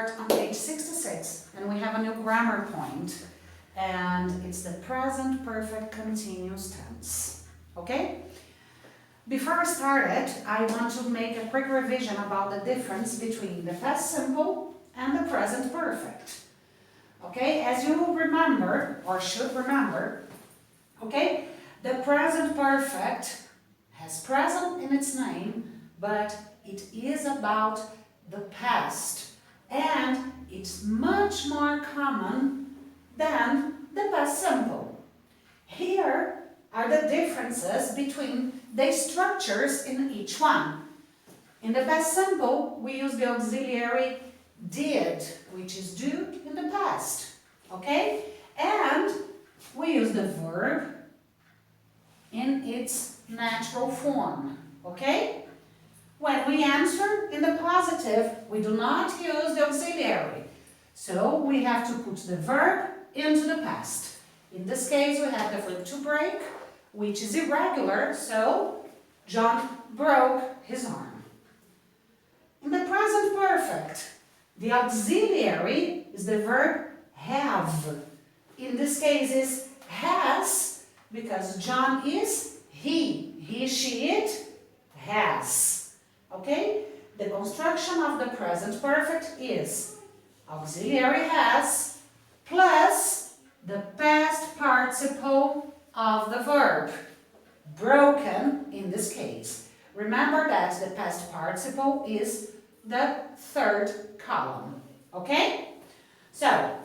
start on page 66 and we have a new grammar point, and it's the present perfect continuous tense. Okay? Before I start it, I want to make a quick revision about the difference between the past simple and the present perfect. Okay? As you remember, or should remember, okay, the present perfect has present in its name, but it is about the past, and it's much more common than the past simple. Here are the differences between the structures in each one. In the past simple, we use the auxiliary did, which is do in the past, okay? And we use the verb in its natural form, okay? When we answer in the positive, we do not use the auxiliary. So we have to put the verb into the past. In this case, we have the verb to break, which is irregular, so John broke his arm. In the present perfect, the auxiliary is the verb have. In this case, is has, because John is he, she, it, has. Okay? The construction of the present perfect is auxiliary has plus the past participle of the verb, broken in this case. Remember that the past participle is the third column. Okay? So,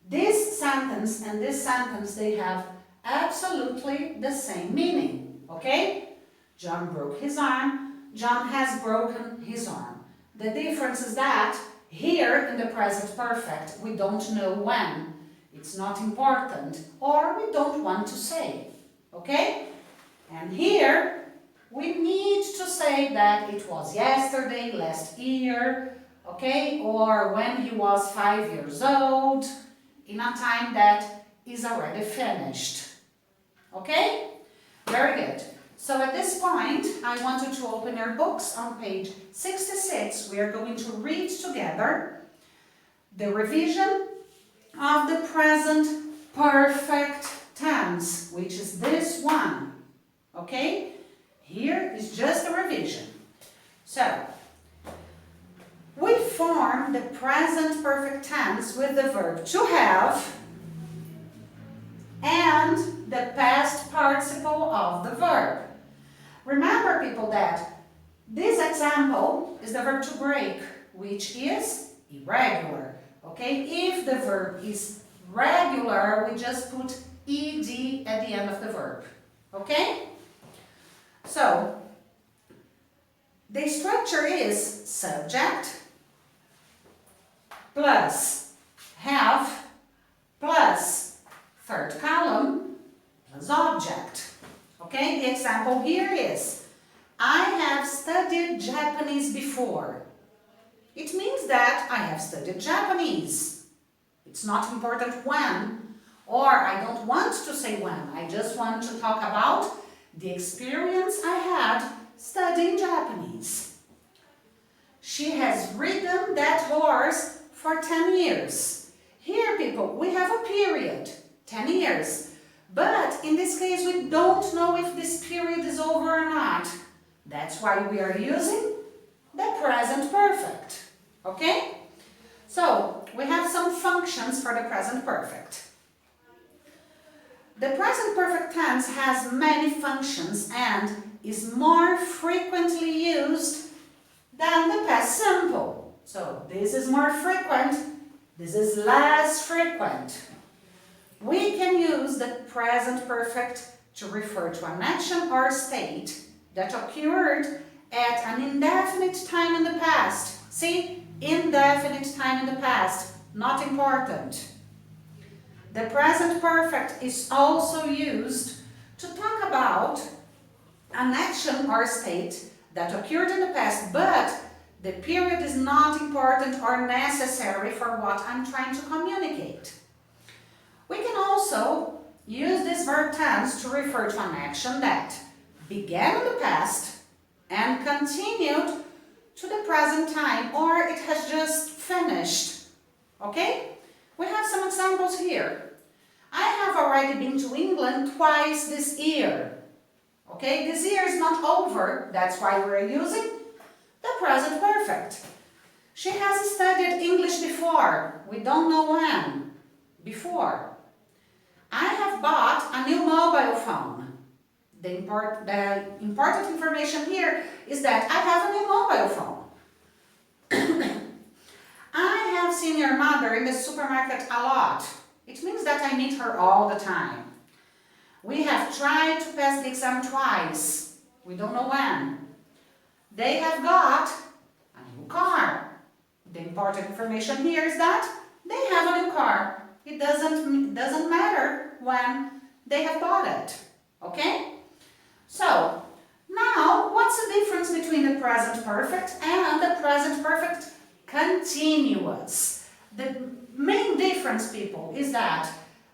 this sentence and this sentence, they have absolutely the same meaning. Okay? John broke his arm. John has broken his arm. The difference is that here in the present perfect, we don't know when. It's not important, or we don't want to say. Okay? And here, we need to say that it was yesterday, last year, okay? Or when he was 5 years old, in a time that is already finished. Okay? Very good. So at this point, I want you to open your books on page 66. We are going to read together the revision of the present perfect tense, which is this one. Okay? Here is just a revision. So, we form the present perfect tense with the verb to have and the past participle of the verb. Remember, people, that this example is the verb to break, which is irregular. Okay? If the verb is regular, we just put ed at the end of the verb. Okay? So, the structure is subject plus have plus third column plus object. Okay, the example here is, I have studied Japanese before. It means that I have studied Japanese. It's not important when, or I don't want to say when. I just want to talk about the experience I had studying Japanese. She has ridden that horse for 10 years. Here, people, we have a period, 10 years. But in this case, we don't know if this period is over or not. That's why we are using the present perfect. Okay? So, we have some functions for the present perfect. The present perfect tense has many functions and is more frequently used than the past simple. So, this is more frequent, this is less frequent. We can use the present perfect to refer to an action or state that occurred at an indefinite time in the past. See? Indefinite time in the past, not important. The present perfect is also used to talk about an action or state that occurred in the past, but the period is not important or necessary for what I'm trying to communicate. We can also use this verb tense to refer to an action that began in the past and continued to the present time, or it has just finished finished. Okay? We have some examples here. I have already been to England twice this year. Okay? This year is not over. That's why we're using the present perfect. She has studied English before. We don't know when. Before. I have bought a new mobile phone. The important information here is that I have a new mobile phone. I have seen your mother in the supermarket a lot. It means that I meet her all the time. We have tried to pass the exam twice. We don't know when. They have got a new car. The important information here is that they have a new car. It doesn't matter when they have bought it. Okay? So, now what's the difference between the present perfect and the present perfect continuous? The main difference, people, is that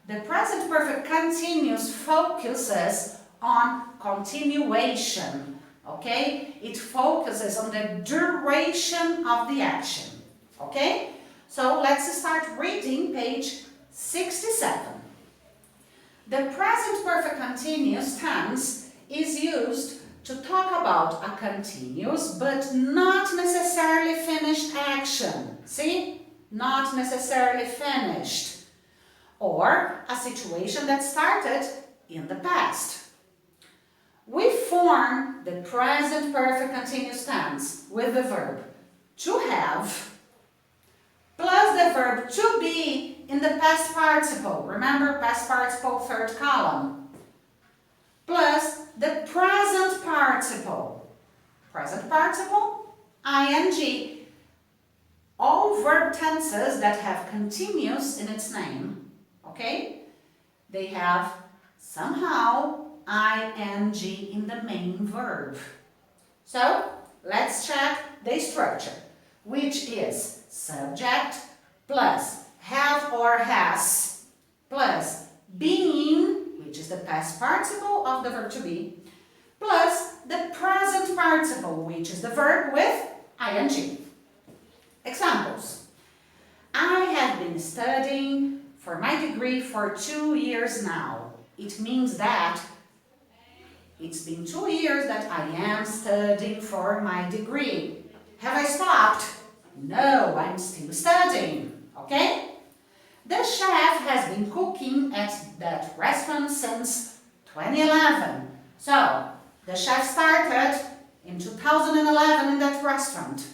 the present perfect continuous focuses on continuation. Okay? It focuses on the duration of the action. Okay? So let's start reading page 67. The present perfect continuous tense is used to talk about a continuous but not necessarily finished action. See? Not necessarily finished. Or a situation that started in the past. We form the present perfect continuous tense with the verb to have plus the verb to be in the past participle. Remember, past participle, third column. Plus the present participle. Present participle, ing. All verb tenses that have continuous in its name, okay, they have somehow ing in the main verb. So, let's check the structure, which is subject plus have or has plus been, which is the past participle of the verb to be, plus the present participle, which is the verb with ing. Examples. I have been studying for my degree for 2 years now. It means that it's been 2 years that I am studying for my degree. Have I stopped? No, I'm still studying. Okay? The chef has been cooking at that restaurant since 2011. So, the chef started in 2011 in that restaurant.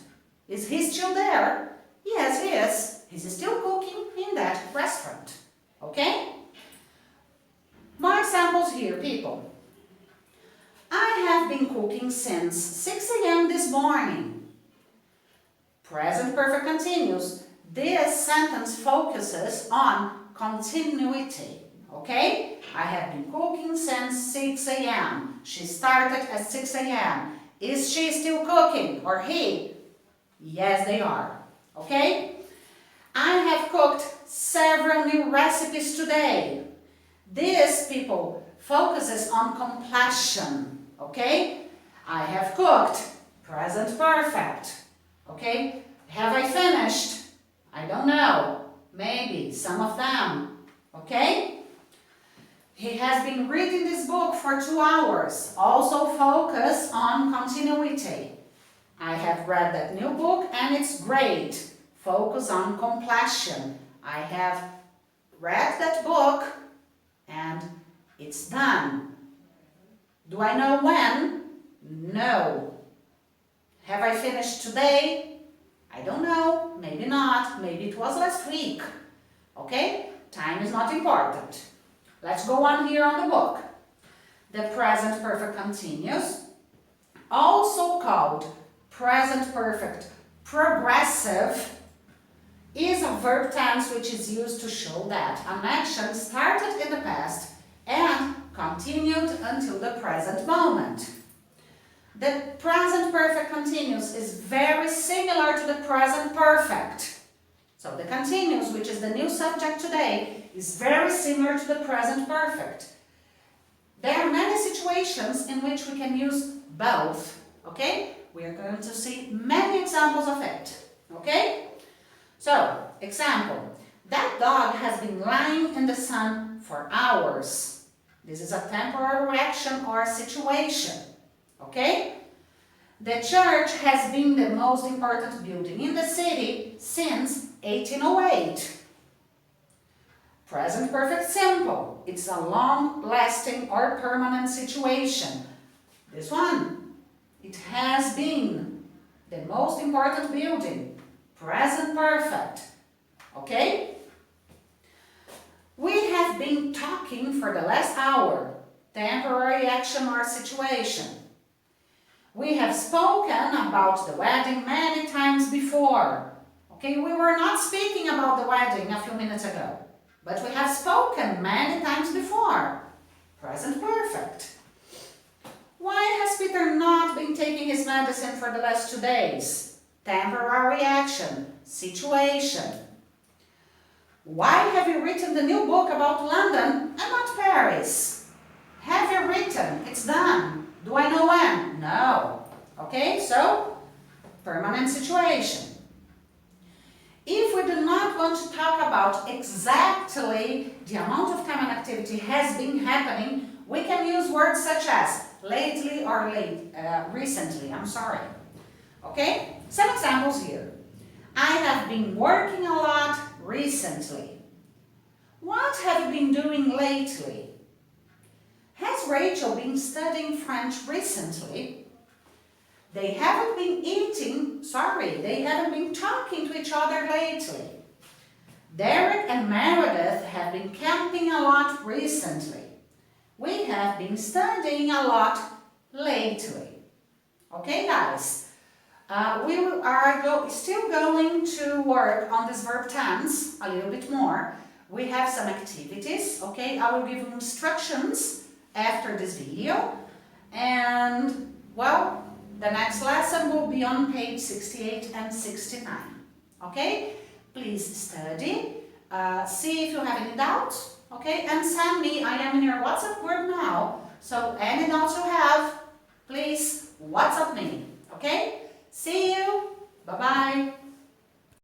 Is he still there? Yes, he is. He's still cooking in that restaurant. Okay? More examples here, people. I have been cooking since 6 a.m. this morning. Present perfect continuous. This sentence focuses on continuity. Okay? I have been cooking since 6 a.m. She started at 6 a.m. Is she still cooking? Or he? Yes, they are. Okay? I have cooked several new recipes today. This, people, focuses on completion. Okay? I have cooked. Present perfect. Okay? Have I finished? I don't know. Maybe some of them. Okay? He has been reading this book for 2 hours. Also focus on continuity. I have read that new book and it's great. Focus on completion. I have read that book and it's done. Do I know when? No. Have I finished today? I don't know. Maybe not. Maybe it was last week. Okay? Time is not important. Let's go on here on the book. The present perfect continuous, also called present perfect progressive, is a verb tense which is used to show that an action started in the past and continued until the present moment. The present perfect continuous is very similar to the present perfect. So the continuous, which is the new subject today, is very similar to the present perfect. There are many situations in which we can use both, okay? We are going to see many examples of it, okay? So, example, that dog has been lying in the sun for hours. This is a temporary reaction or situation, okay? The church has been the most important building in the city since 1808. Present perfect simple. It's a long-lasting or permanent situation. This one, it has been the most important building. Present perfect. Okay? We have been talking for the last hour. Temporary action or situation. We have spoken about the wedding many times before. Okay, we were not speaking about the wedding a few minutes ago, but we have spoken many times before. Present perfect. Why has Peter not been taking his medicine for the last 2 days? Temporary action, situation. Why have you written the new book about London and not Paris? Have you written? It's done. Do I know when? No. Okay, so, permanent situation. If we do not want to talk about exactly the amount of time an activity has been happening, we can use words such as lately or recently. Okay? Some examples here. I have been working a lot recently. What have you been doing lately? Has Rachel been studying French recently? They haven't been talking to each other lately. Derek and Meredith have been camping a lot recently. We have been studying a lot lately. Okay, guys? We are still going to work on this verb tense a little bit more. We have some activities, okay? I will give you instructions after this video. And, well, the next lesson will be on page 68 and 69. Okay? Please study. See if you have any doubts. Okay? And send me, I am in your WhatsApp group now. So any doubts you have, please WhatsApp me. Okay? See you. Bye-bye.